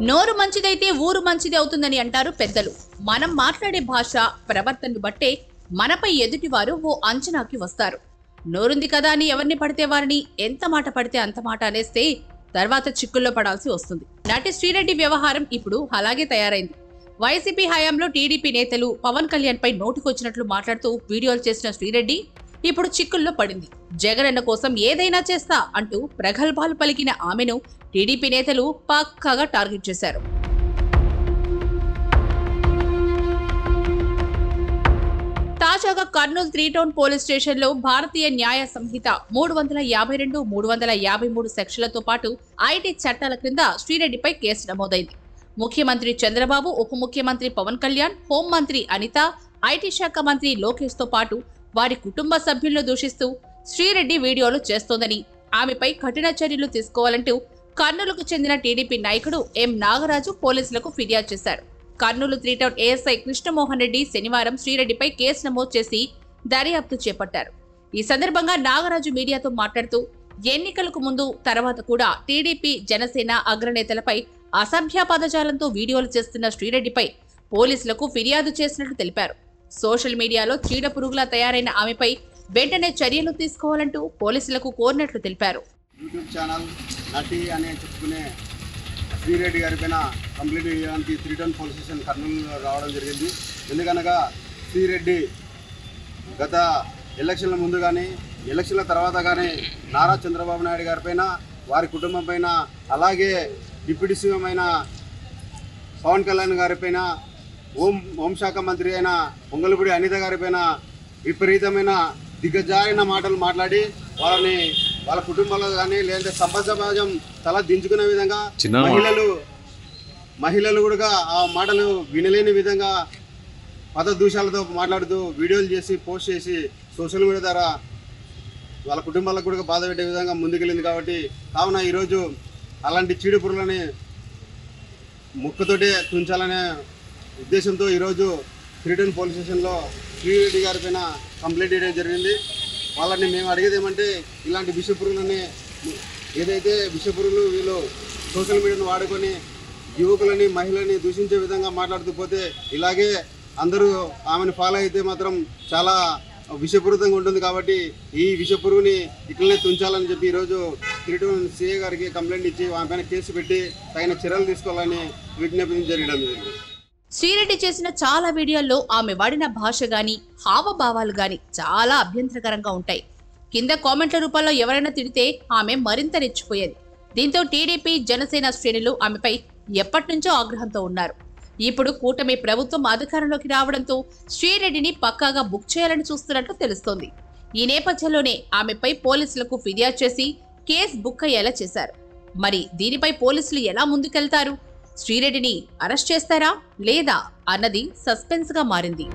నోరు మంచిదైతే ఊరు మంచిది అవుతుందని అంటారు పెద్దలు. మనం మాట్లాడే భాష, ప్రవర్తనను బట్టే మనపై ఎదుటివారు ఓ అంచనాకి వస్తారు. నోరుంది కదా అని ఎవరిని పడితే వారిని, ఎంత మాట పడితే అంత మాట అనేస్తే తర్వాత చిక్కుల్లో పడాల్సి వస్తుంది. నటి శ్రీరెడ్డి వ్యవహారం ఇప్పుడు అలాగే తయారైంది. వైసీపీ హయాంలో టీడీపీ నేతలు పవన్ కళ్యాణ్ పై నోటికొచ్చినట్లు మాట్లాడుతూ వీడియోలు చేసిన శ్రీరెడ్డి ఇప్పుడు చిక్కుల్లో పడింది. జగనన్న కోసం ఏదైనా చేస్తా అంటూ ప్రగల్భాలు పలికిన ఆమెను టీడీపీ నేతలు పక్కాగా టార్గెట్ చేశారు. తాజాగా కర్నూలు 3 టౌన్ పోలీస్ స్టేషన్లో భారతీయ న్యాయ సంహిత 352, 353 సెక్షన్లతో పాటు ఐటీ చట్టాల క్రింద శ్రీరెడ్డిపై కేసు నమోదైంది. ముఖ్యమంత్రి చంద్రబాబు, ఉప ముఖ్యమంత్రి పవన్ కళ్యాణ్, హోంమంత్రి అనిత, ఐటీ శాఖ మంత్రి లోకేష్ తో పాటు వారి కుటుంబ సభ్యులను దూషిస్తూ శ్రీరెడ్డి వీడియోలు చేస్తోందని, ఆమెపై కఠిన చర్యలు తీసుకోవాలంటూ కర్నూలుకు చెందిన టీడీపీ నాయకుడు ఎం నాగరాజు పోలీసులకు ఫిర్యాదు చేశారు. కర్నూలు 3 టౌన్ ఏఎస్ఐ కృష్ణమోహన్ రెడ్డి శనివారం శ్రీరెడ్డిపై కేసు నమోదు చేసి దర్యాప్తు చేపట్టారు. ఈ సందర్భంగా నాగరాజు మీడియాతో మాట్లాడుతూ ఎన్నికలకు ముందు, తర్వాత కూడా టీడీపీ, జనసేన అగ్రనేతలపై అసభ్య పదజాలంతో వీడియోలు చేస్తున్న శ్రీరెడ్డిపై పోలీసులకు ఫిర్యాదు చేసినట్లు తెలిపారు. సోషల్ మీడియాలో చీడ పురుగులా తయారైన ఆమెపై వెంటనే చర్యలు తీసుకోవాలంటూ పోలీసులకు కోరినట్లు తెలిపారు. యూట్యూబ్ ఛానల్ నటి అనే చెప్పుకునే శ్రీరెడ్డి గారి పైన కంప్లైంట్ చేయడానికి 3 టౌన్ పోలీస్ స్టేషన్ కర్నూలు రావడం జరిగింది. ఎందుకనగా శ్రీరెడ్డి గత ఎలక్షన్ల ముందు కానీ, ఎలక్షన్ల తర్వాత కానీ నారా చంద్రబాబు నాయుడు గారి పైన, వారి కుటుంబం పైన, అలాగే డిప్యూటీ సీఎం అయిన పవన్ కళ్యాణ్ గారి పైన, హోంశాఖ మంత్రి అయిన పొంగలపూడి అనిత గారి పైన విపరీతమైన దిగజారిన మాటలు మాట్లాడి వాళ్ళ కుటుంబాల్లో కానీ లేదంటే సమాజం తల దించుకునే విధంగా మహిళలు కూడా ఆ మాటలు వినలేని విధంగా పదదూషాలతో మాట్లాడుతూ వీడియోలు చేసి పోస్ట్ చేసి సోషల్ మీడియా ద్వారా వాళ్ళ కుటుంబాలకు కూడా బాధ పెట్టే విధంగా ముందుకెళ్ళింది. కాబట్టి కావున ఈరోజు అలాంటి చీడ పురుగులని ముక్కతోటే తుంచాలనే ఉద్దేశంతో ఈరోజు 3 టౌన్ పోలీస్ స్టేషన్లో శ్రీరెడ్డి గారి పైన కంప్లైంట్ చేయడం జరిగింది. వాళ్ళని మేము అడిగేది ఏమంటే, ఇలాంటి విషపురుగులని, ఏదైతే విషపురుగులు వీళ్ళు సోషల్ మీడియాను వాడుకొని యువకులని, మహిళని దూషించే విధంగా మాట్లాడుతూ పోతే, ఇలాగే అందరూ ఆమెను ఫాలో అయితే మాత్రం చాలా విషపూరితంగా ఉంటుంది. కాబట్టి ఈ విషపురుగుని ఇట్లనే తుంచాలని చెప్పి ఈరోజు 3 టౌన్ సిఐ గారికి కంప్లైంట్ ఇచ్చి ఆమె పైన కేసు పెట్టి తగిన చర్యలు తీసుకోవాలని విజ్ఞప్తి జరగడం జరిగింది. శ్రీరెడ్డి చేసిన చాలా వీడియోల్లో ఆమె వాడిన భాష గాని, హావభావాలు గాని చాలా అభ్యంతరకరంగా ఉంటాయి. కింద కామెంట్ల రూపంలో ఎవరైనా తిడితే ఆమె మరింత రెచ్చిపోయేది. దీంతో టీడీపీ, జనసేన శ్రేణులు ఆమెపై ఎప్పటినుంచో ఆగ్రహంతో ఉన్నారు. ఇప్పుడు కూటమి ప్రభుత్వం అధికారంలోకి రావడంతో శ్రీరెడ్డిని పక్కాగా బుక్ చేయాలని చూస్తున్నట్లు తెలుస్తోంది. ఈ నేపథ్యంలోనే ఆమెపై పోలీసులకు ఫిర్యాదు చేసి కేసు బుక్ అయ్యేలా చేశారు. మరి దీనిపై పోలీసులు ఎలా ముందుకెళ్తారు? శ్రీరెడ్డిని అరెస్ట్ చేస్తారా లేదా అన్నది సస్పెన్స్ గా మారింది.